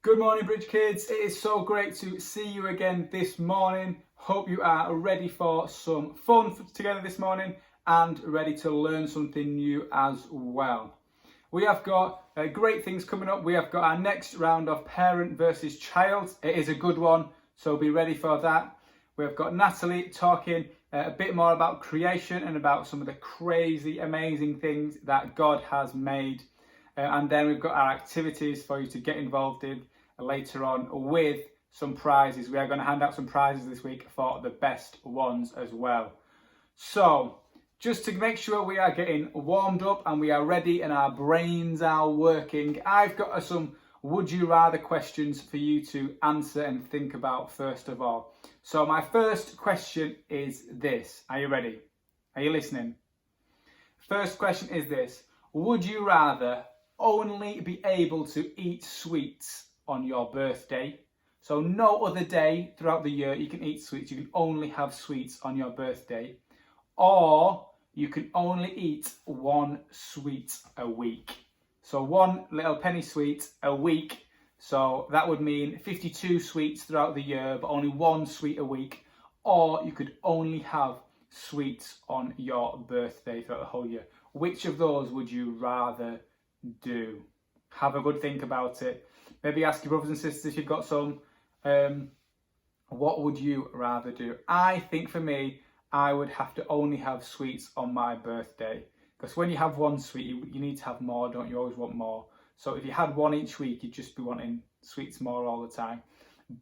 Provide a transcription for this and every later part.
Good morning, Bridge Kids. It is so great to see you again this morning. Hope you are ready for some fun together this morning and ready to learn something new as well. We have got great things coming up. We have got our next round of parent versus child. It is a good one, so be ready for that. We have got Natalie talking a bit more about creation and about some of the crazy, amazing things that God has made. And then we've got our activities for you to get involved in later on with some prizes. We are going to hand out some prizes this week for the best ones as well. So just to make sure we are getting warmed up and we are ready and our brains are working, I've got some would you rather questions for you to answer and think about first of all. So my first question is this. Are you ready? Are you listening? First question is this. Would you rather only be able to eat sweets on your birthday? So no other day throughout the year you can eat sweets. You can only have sweets on your birthday. Or you can only eat one sweet a week. So one little penny sweet a week. So that would mean 52 sweets throughout the year, but only one sweet a week. Or you could only have sweets on your birthday throughout the whole year. Which of those would you rather do? Have a good think about it. Maybe ask your brothers and sisters if you've got some. What would you rather do? I think for me, I would have to only have sweets on my birthday. Because when you have one sweet, you need to have more, don't you? You always want more. So if you had one each week, you'd just be wanting sweets more all the time.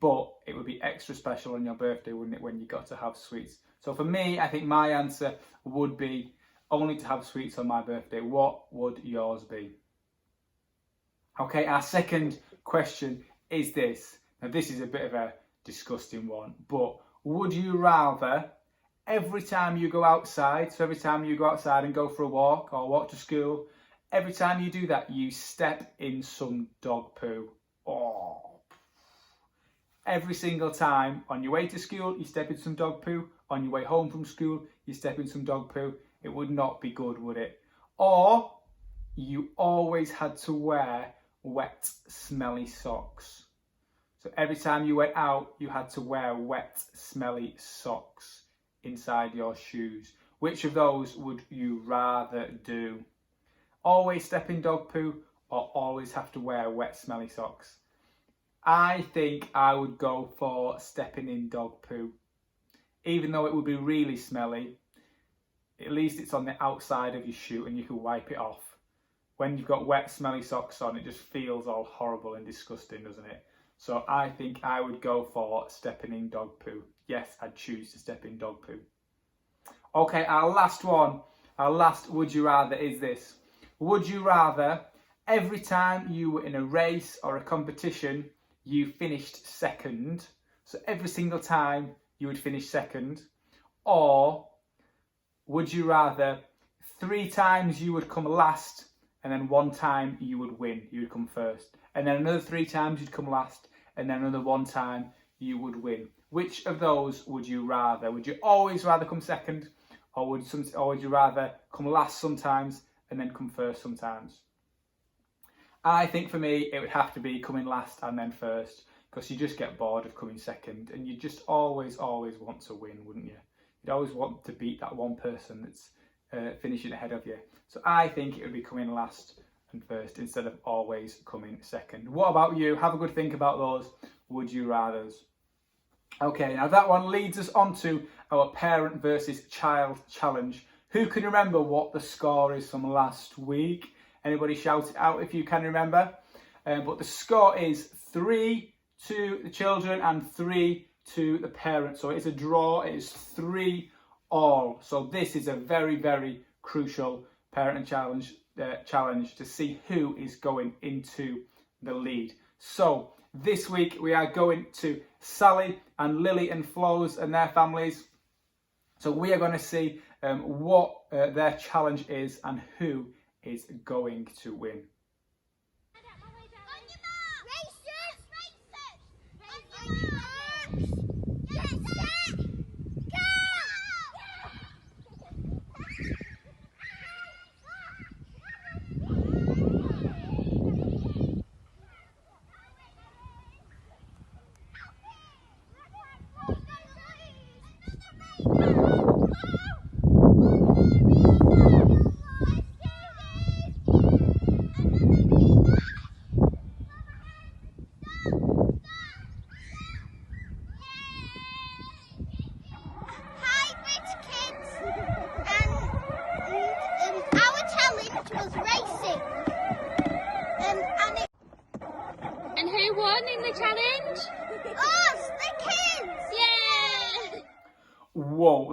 But it would be extra special on your birthday, wouldn't it, when you got to have sweets? So for me, I think my answer would be only to have sweets on my birthday. What would yours be? Okay, our second question is this. Now this is a bit of a disgusting one, but would you rather every time you go outside, so every time you go outside and go for a walk or walk to school, every time you do that, you step in some dog poo? Oh. Every single time on your way to school, you step in some dog poo. On your way home from school, you step in some dog poo. It would not be good, would it? Or you always had to wear wet, smelly socks. So every time you went out, you had to wear wet, smelly socks inside your shoes. Which of those would you rather do? Always step in dog poo or always have to wear wet, smelly socks? I think I would go for stepping in dog poo. Even though it would be really smelly, at least it's on the outside of your shoe and you can wipe it off. When you've got wet, smelly socks on, it just feels all horrible and disgusting, doesn't it? So I think I would go for stepping in dog poo. Yes, I'd choose to step in dog poo. Okay, our last one, our last would you rather is this. Would you rather every time you were in a race or a competition, you finished second? So every single time you would finish second. Or would you rather 3 times you would come last and then 1 time you would win, you would come first. And then another 3 times you'd come last and then another 1 time you would win. Which of those would you rather? Would you always rather come second or would you rather come last sometimes and then come first sometimes? I think for me it would have to be coming last and then first, because you just get bored of coming second and you just always want to win, wouldn't you? You'd always want to beat that one person that's finishing ahead of you. So I think it would be coming last and first instead of always coming second. What about you? Have a good think about those would you rathers. Okay, now that one leads us on to our parent versus child challenge. Who can remember what the score is from last week? Anybody shout it out if you can remember. But the score is 3 to the children and 3 to the parents. So it's a draw. It is 3-all. So this is a very, very crucial parent and challenge to see who is going into the lead. So this week we are going to Sally and Lily and Flo's and their families. So we are going to see what their challenge is and who is going to win.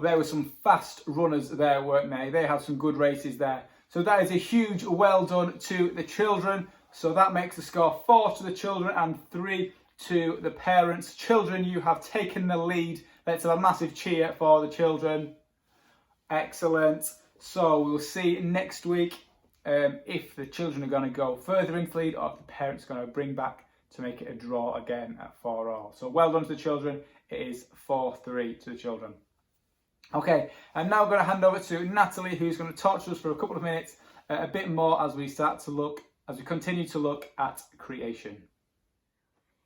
there were some fast runners there, weren't they? They had some good races there. So that is a huge well done to the children. So that makes the score 4 to the children and 3 to the parents. Children, you have taken the lead. Let's have a massive cheer for the children. Excellent. So we'll see next week if the children are going to go further into the lead or if the parents are going to bring back to make it a draw again at 4-4. So well done to the children. It is 4-3 to the children. Okay, and now I'm going to hand over to Natalie, who's going to talk to us for a couple of minutes, a bit more as we continue to look at creation.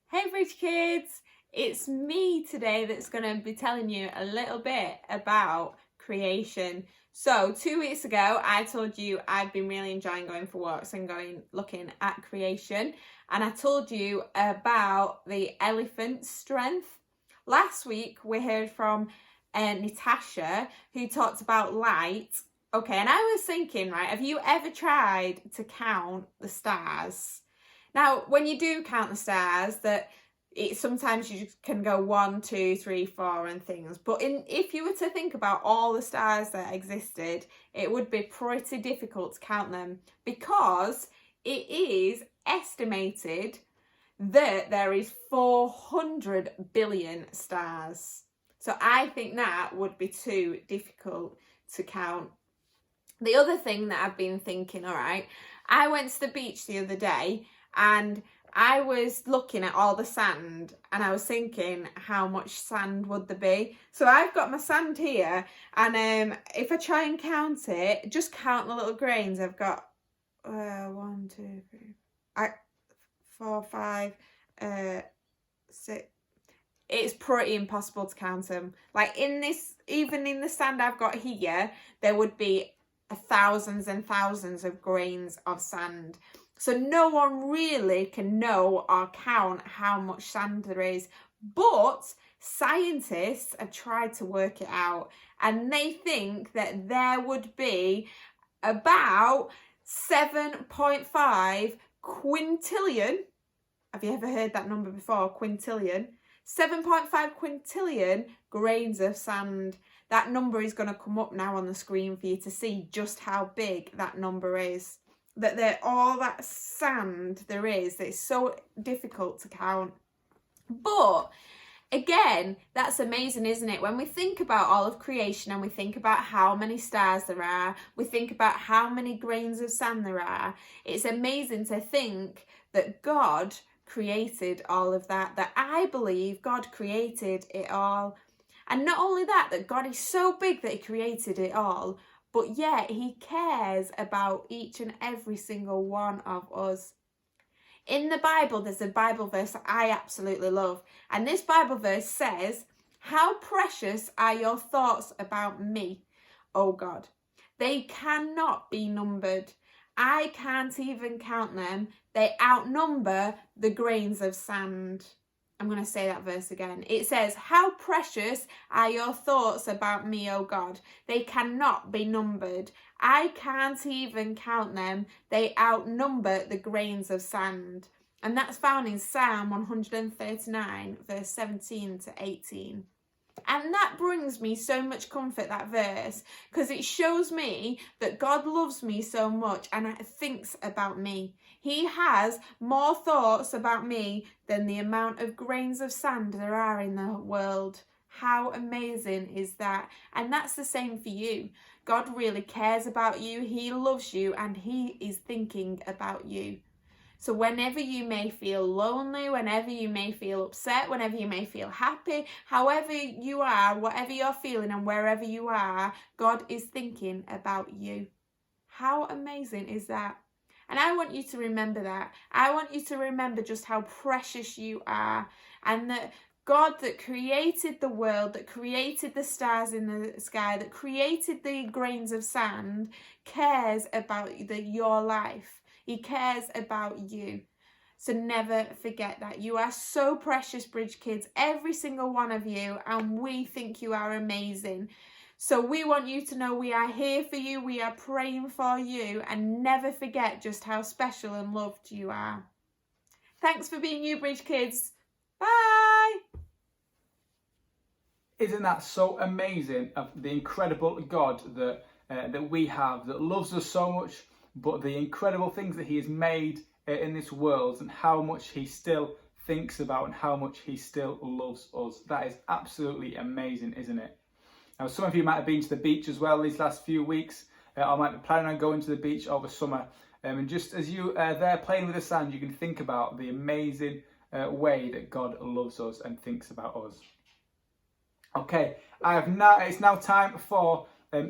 Hey Bridge Kids, it's me today that's going to be telling you a little bit about creation. So 2 weeks ago, I told you I've been really enjoying going for walks and looking at creation. And I told you about the elephant's strength. Last week, we heard from Natasha, who talked about light. Okay, and I was thinking, right, have you ever tried to count the stars? Now, when you do count the stars, sometimes you can go 1, 2, 3, 4 and things. But if you were to think about all the stars that existed, it would be pretty difficult to count them because it is estimated that there is 400 billion stars. So I think that would be too difficult to count. The other thing that I've been thinking, all right, I went to the beach the other day and I was looking at all the sand and I was thinking how much sand would there be. So I've got my sand here and if I try and count it, just count the little grains. I've got 1, 2, 3, 4, 5, 6. It's pretty impossible to count them. Like even in the sand I've got here, there would be thousands and thousands of grains of sand. So no one really can know or count how much sand there is. But scientists have tried to work it out and they think that there would be about 7.5 quintillion. Have you ever heard that number before? Quintillion. 7.5 quintillion grains of sand. That number is going to come up now on the screen for you to see just how big that number is. All that sand there is, it's so difficult to count. But again, that's amazing, isn't it? When we think about all of creation and we think about how many stars there are, we think about how many grains of sand there are, it's amazing to think that God created all of that I believe God created it all. And not only that God is so big that he created it all, but yet he cares about each and every single one of us. In the Bible, there's a Bible verse that I absolutely love. And this Bible verse says, "How precious are your thoughts about me, O God. They cannot be numbered. I can't even count them. They outnumber the grains of sand." I'm going to say that verse again. It says, "How precious are your thoughts about me, O God. They cannot be numbered. I can't even count them. They outnumber the grains of sand." And that's found in Psalm 139, verse 17 to 18. And that brings me so much comfort, that verse, because it shows me that God loves me so much and thinks about me. He has more thoughts about me than the amount of grains of sand there are in the world. How amazing is that? And that's the same for you. God really cares about you. He loves you and he is thinking about you. So whenever you may feel lonely, whenever you may feel upset, whenever you may feel happy, however you are, whatever you're feeling and wherever you are, God is thinking about you. How amazing is that? And I want you to remember that. I want you to remember just how precious you are and that God that created the world, that created the stars in the sky, that created the grains of sand, cares about your life. He cares about you. So never forget that. You are so precious, Bridge Kids, every single one of you, and we think you are amazing. So we want you to know we are here for you, we are praying for you, and never forget just how special and loved you are. Thanks for being you, Bridge Kids. Bye! Isn't that so amazing of the incredible God that we have, that loves us so much, but the incredible things that he has made in this world and how much he still thinks about and how much he still loves us. That is absolutely amazing, isn't it? Now, some of you might have been to the beach as well these last few weeks. I might be planning on going to the beach over summer. And just as you are there playing with the sand, you can think about the amazing way that God loves us and thinks about us. Okay, it's now time for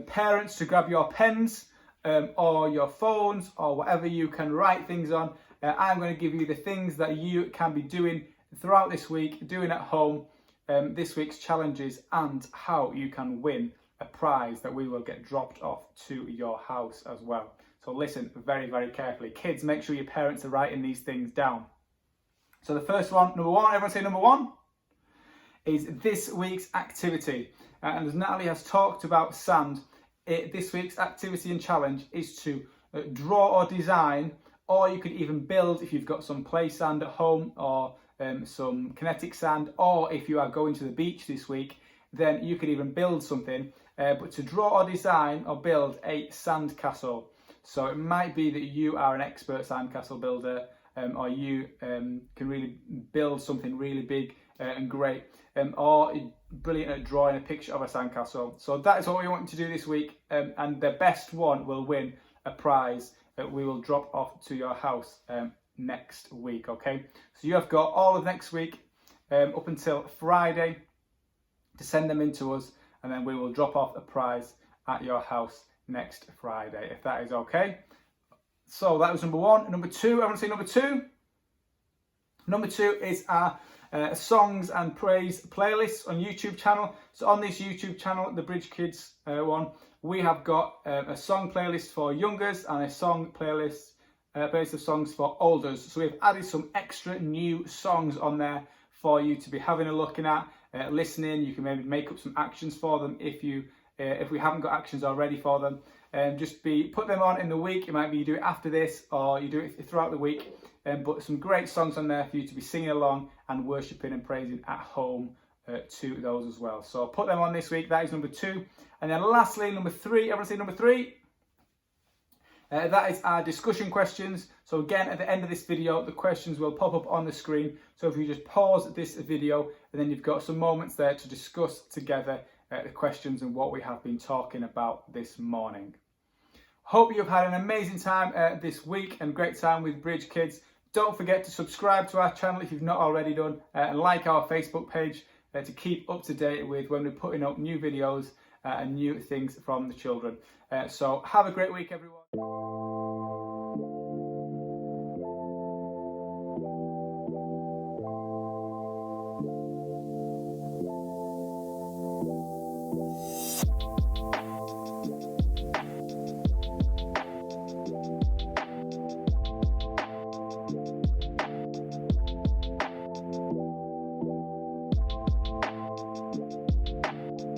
parents to grab your pens or your phones or whatever you can write things on. I'm going to give you the things that you can be doing throughout this week, doing at home, this week's challenges, and how you can win a prize that we will get dropped off to your house as well. So listen very, very carefully. Kids, make sure your parents are writing these things down. So the first one, number one, everyone say number one, is this week's activity. And as Natalie has talked about sand, this week's activity and challenge is to draw or design, or you could even build if you've got some play sand at home or some kinetic sand, or if you are going to the beach this week, then you could even build something. But to draw or design or build a sand castle. So it might be that you are an expert sandcastle builder, or you can really build something really big and great, or brilliant at drawing a picture of a sandcastle. So that is what we want to do this week, and the best one will win a prize that we will drop off to your house next week. Okay, so you have got all of next week up until Friday to send them in to us, and then we will drop off a prize at your house next Friday, if that is okay. So that was number one. Number two, I want to say number two. Number two is our songs and praise playlists on YouTube channel. So on this YouTube channel, the Bridge Kids one, we have got a song playlist for youngers and a song playlist of songs for olders. So we've added some extra new songs on there for you to be having a look at, listening. You can maybe make up some actions for them if we haven't got actions already for them. Put them on in the week. It might be you do it after this or you do it throughout the week. But some great songs on there for you to be singing along and worshipping and praising at home to those as well. So put them on this week. That is number two. And then lastly, number three. Everyone say number three. That is our discussion questions. So again, at the end of this video, the questions will pop up on the screen. So if you just pause this video, and then you've got some moments there to discuss together the questions and what we have been talking about this morning. Hope you've had an amazing time this week and great time with Bridge Kids. Don't forget to subscribe to our channel if you've not already done, and like our Facebook page to keep up to date with when we're putting up new videos and new things from the children. So have a great week, everyone.